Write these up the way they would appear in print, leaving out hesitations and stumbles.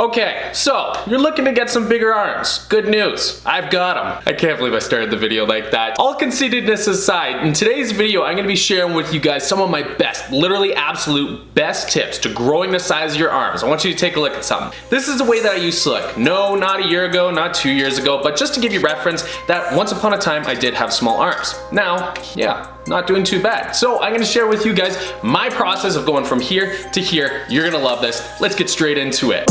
Okay, so you're looking to get some bigger arms. Good news, I've got them. I can't believe I started the video like that. All conceitedness aside, in today's video, I'm gonna be sharing with you guys some of my best, literally absolute best tips to growing the size of your arms. I want you to take a look at something. This is the way that I used to look. No, not a year ago, not 2 years ago, but just to give you reference that once upon a time I did have small arms. Now, yeah, not doing too bad. So I'm gonna share with you guys my process of going from here to here. You're gonna love this. Let's get straight into it.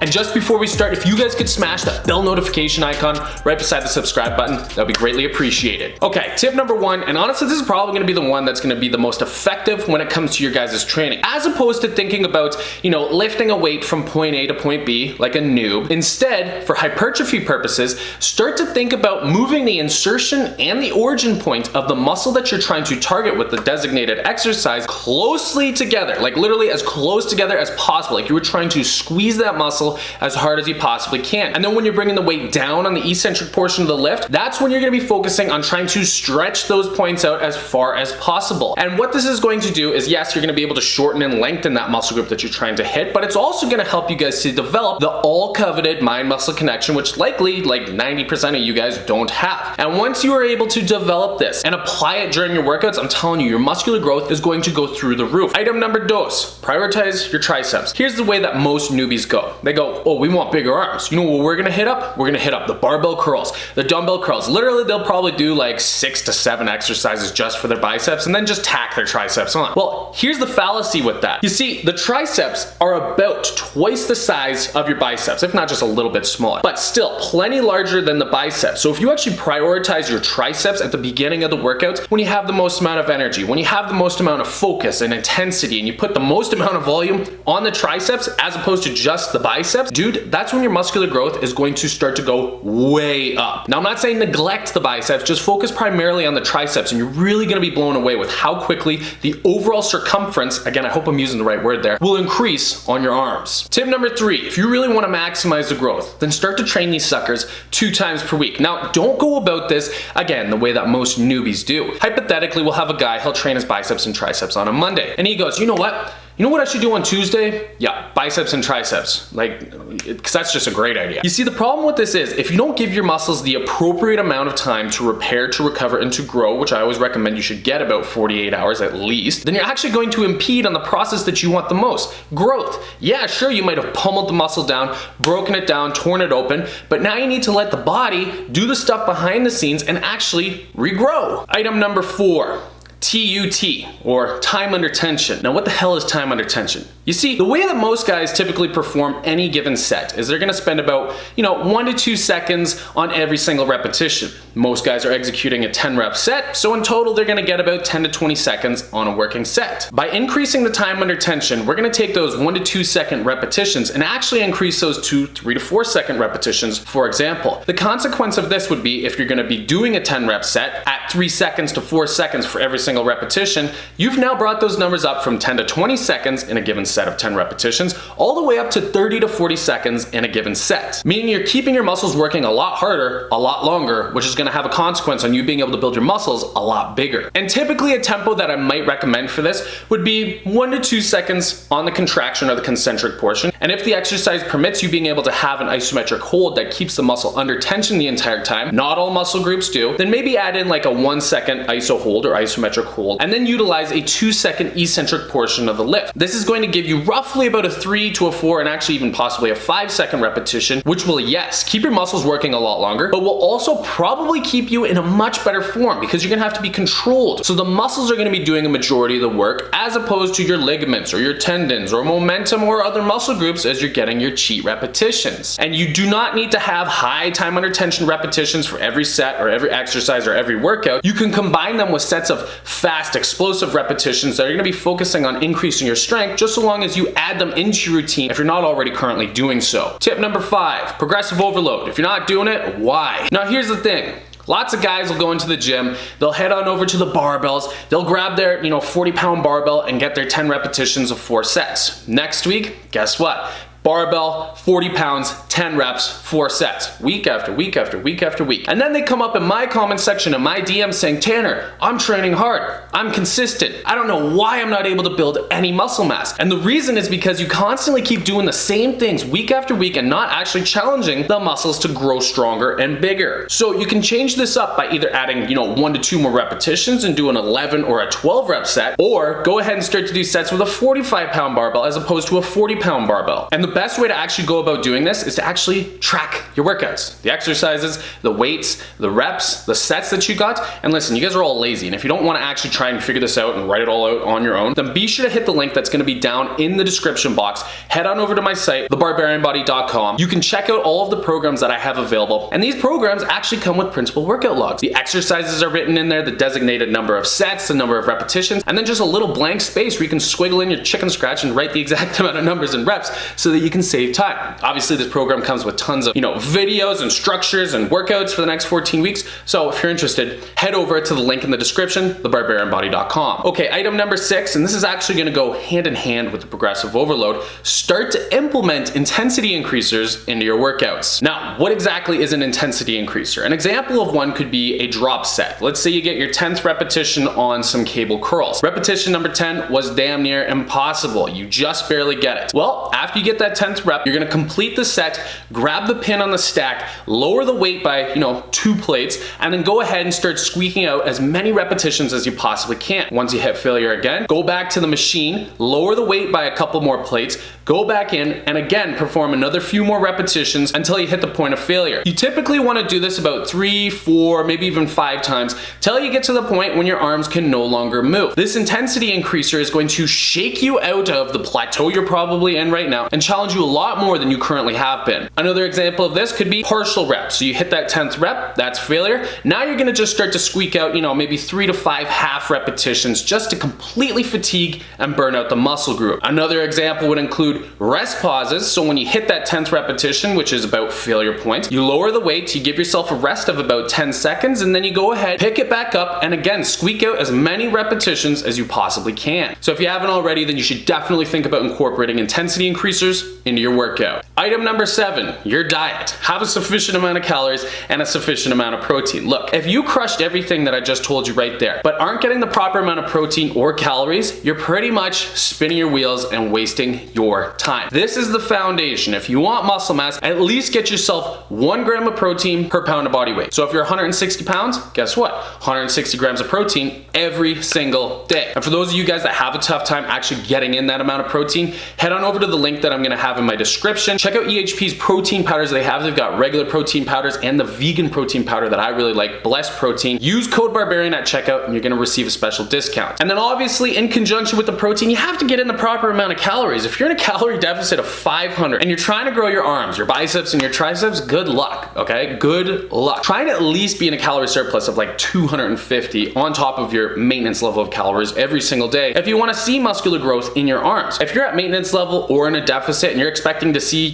And just before we start, if you guys could smash that bell notification icon right beside the subscribe button, that'd be greatly appreciated. Okay, tip number one, and honestly this is probably gonna be the one that's gonna be the most effective when it comes to your guys' training. As opposed to thinking about, lifting a weight from point A to point B like a noob. Instead, for hypertrophy purposes, start to think about moving the insertion and the origin point of the muscle that you're trying to target with the designated exercise closely together, like literally as close together as possible. Like you were trying to squeeze that muscle as hard as you possibly can. And then when you're bringing the weight down on the eccentric portion of the lift, that's when you're gonna be focusing on trying to stretch those points out as far as possible. And what this is going to do is, yes, you're gonna be able to shorten and lengthen that muscle group that you're trying to hit, but it's also gonna help you guys to develop the all coveted mind-muscle connection, which likely like 90% of you guys don't have. And once you are able to develop this and apply it during your workouts, I'm telling you, your muscular growth is going to go through the roof. Item number dos, prioritize your triceps. Here's the way that most newbies go. They go, oh, we want bigger arms. You know what we're gonna hit up? We're gonna hit up the barbell curls, the dumbbell curls. Literally, they'll probably do like 6 to 7 exercises just for their biceps and then just tack their triceps on. Well, here's the fallacy with that. You see, the triceps are about twice the size of your biceps, if not just a little bit smaller, but still plenty larger than the biceps. So if you actually prioritize your triceps at the beginning of the workouts, when you have the most amount of energy, when you have the most amount of focus and intensity, and you put the most amount of volume on the triceps as opposed to just the biceps, dude, that's when your muscular growth is going to start to go way up. Now, I'm not saying neglect the biceps, just focus primarily on the triceps, and you're really gonna be blown away with how quickly the overall circumference, again, I hope I'm using the right word there, will increase on your arms. Tip number 3, if you really wanna maximize the growth, then start to train these suckers 2 times per week. Now, don't go about this, again, the way that most newbies do. Hypothetically, we'll have a guy, he'll train his biceps and triceps on a Monday, and he goes, you know what? You know what I should do on Tuesday? Yeah, biceps and triceps. Because that's just a great idea. You see, the problem with this is, if you don't give your muscles the appropriate amount of time to repair, to recover, and to grow, which I always recommend you should get about 48 hours at least, then you're actually going to impede on the process that you want the most, growth. Yeah, sure, you might have pummeled the muscle down, broken it down, torn it open, but now you need to let the body do the stuff behind the scenes and actually regrow. Item number 4. T.UT, or time under tension. Now, what the hell is time under tension? You see, the way that most guys typically perform any given set is they're gonna spend about, 1 to 2 seconds on every single repetition. Most guys are executing a 10 rep set, so in total, they're gonna get about 10 to 20 seconds on a working set. By increasing the time under tension, we're gonna take those 1 to 2 second repetitions and actually increase those to 3 to 4 second repetitions, for example. The consequence of this would be, if you're gonna be doing a 10 rep set at 3 seconds to 4 seconds for every single repetition, you've now brought those numbers up from 10 to 20 seconds in a given set of 10 repetitions, all the way up to 30 to 40 seconds in a given set. Meaning you're keeping your muscles working a lot harder, a lot longer, which is gonna have a consequence on you being able to build your muscles a lot bigger. And typically a tempo that I might recommend for this would be 1 to 2 seconds on the contraction or the concentric portion. And if the exercise permits you being able to have an isometric hold that keeps the muscle under tension the entire time, not all muscle groups do, then maybe add in like a 1 second iso hold or isometric hold, and then utilize a 2 second eccentric portion of the lift. This is going to give you roughly about a 3 to a 4 and actually even possibly a 5 second repetition, which will, yes, keep your muscles working a lot longer, but will also probably keep you in a much better form because you're gonna have to be controlled. So the muscles are gonna be doing a majority of the work as opposed to your ligaments or your tendons or momentum or other muscle groups as you're getting your cheat repetitions. And you do not need to have high time under tension repetitions for every set or every exercise or every workout. You can combine them with sets of fast, explosive repetitions that are gonna be focusing on increasing your strength, just so long as you add them into your routine if you're not already currently doing so. Tip number 5, progressive overload. If you're not doing it, why? Now here's the thing. Lots of guys will go into the gym, they'll head on over to the barbells, they'll grab their 40-pound barbell and get their 10 repetitions of 4 sets. Next week, guess what? barbell, 40 pounds, 10 reps, 4 sets, week after week after week after week. And then they come up in my comment section in my DM saying, Tanner, I'm training hard, I'm consistent, I don't know why I'm not able to build any muscle mass. And the reason is because you constantly keep doing the same things week after week and not actually challenging the muscles to grow stronger and bigger. So you can change this up by either adding, 1 to 2 more repetitions and do an 11 or a 12 rep set, or go ahead and start to do sets with a 45-pound barbell as opposed to a 40-pound barbell. And the best way to actually go about doing this is to actually track your workouts, the exercises, the weights, the reps, the sets that you got. And listen, you guys are all lazy, and if you don't want to actually try and figure this out and write it all out on your own, then be sure to hit the link that's going to be down in the description box. Head on over to my site, thebarbarianbody.com. You can check out all of the programs that I have available, and these programs actually come with printable workout logs. The exercises are written in there, the designated number of sets, the number of repetitions, and then just a little blank space where you can squiggle in your chicken scratch and write the exact amount of numbers and reps so that you can save time. Obviously, this program comes with tons of, videos and structures and workouts for the next 14 weeks. So if you're interested, head over to the link in the description, thebarbarianbody.com. Okay, item number 6, and this is actually going to go hand in hand with the progressive overload. Start to implement intensity increasers into your workouts. Now, what exactly is an intensity increaser? An example of one could be a drop set. Let's say you get your 10th repetition on some cable curls. Repetition number 10 was damn near impossible. You just barely get it. Well, after you get that 10th rep, you're going to complete the set, grab the pin on the stack, lower the weight by, 2 plates, and then go ahead and start squeaking out as many repetitions as you possibly can. Once you hit failure again, go back to the machine, lower the weight by a couple more plates, go back in, and again perform another few more repetitions until you hit the point of failure. You typically want to do this about 3, 4, maybe even 5 times till you get to the point when your arms can no longer move. This intensity increaser is going to shake you out of the plateau you're probably in right now and challenge you a lot more than you currently have been. Another example of this could be partial reps. So you hit that 10th rep, that's failure. Now you're going to just start to squeak out, maybe 3 to 5 half repetitions just to completely fatigue and burn out the muscle group. Another example would include rest pauses. So when you hit that 10th repetition, which is about failure point, you lower the weight, you give yourself a rest of about 10 seconds, and then you go ahead, pick it back up, and again, squeak out as many repetitions as you possibly can. So if you haven't already, then you should definitely think about incorporating intensity increasers into your workout. Item number 7, your diet. Have a sufficient amount of calories and a sufficient amount of protein. Look, if you crushed everything that I just told you right there, but aren't getting the proper amount of protein or calories, you're pretty much spinning your wheels and wasting your time. This is the foundation. If you want muscle mass, at least get yourself 1 gram of protein per pound of body weight. So if you're 160 pounds, guess what? 160 grams of protein every single day. And for those of you guys that have a tough time actually getting in that amount of protein, head on over to the link that I'm going to have in my description. Check out EHP's protein powders they have. They've got regular protein powders and the vegan protein powder that I really like, Blessed Protein. Use code BARBARIAN at checkout and you're going to receive a special discount. And then obviously in conjunction with the protein, you have to get in the proper amount of calories. If you're in a calorie deficit of 500 and you're trying to grow your arms, your biceps, and your triceps, good luck, okay? Good luck. Try to at least be in a calorie surplus of like 250 on top of your maintenance level of calories every single day if you want to see muscular growth in your arms. If you're at maintenance level or in a deficit and you're expecting to see,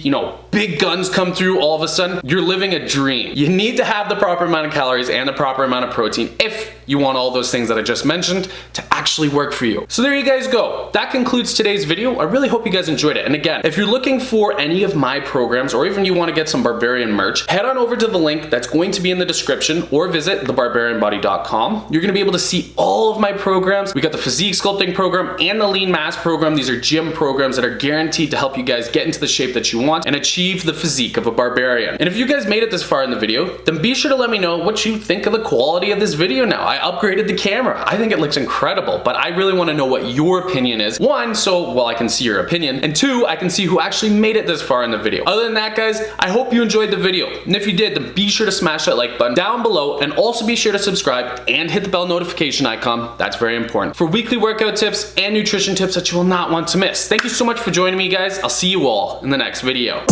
big guns come through all of a sudden, you're living a dream. You need to have the proper amount of calories and the proper amount of protein if you want all those things that I just mentioned to actually work for you. So there you guys go. That concludes today's video. I really hope you guys enjoyed it. And again, if you're looking for any of my programs or even you want to get some Barbarian merch, head on over to the link that's going to be in the description or visit thebarbarianbody.com. You're going to be able to see all of my programs. We got the physique sculpting program and the lean mass program. These are gym programs that are guaranteed to help you guys get into the shape that you want and achieve the physique of a barbarian. And if you guys made it this far in the video, then be sure to let me know what you think of the quality of this video now. I upgraded the camera. I think it looks incredible, but I really want to know what your opinion is. 1, so I can see your opinion, and 2, I can see who actually made it this far in the video. Other than that, guys, I hope you enjoyed the video. And if you did, then be sure to smash that like button down below and also be sure to subscribe and hit the bell notification icon. That's very important for weekly workout tips and nutrition tips that you will not want to miss. Thank you so much for joining me, guys. I'll see you all in the next video.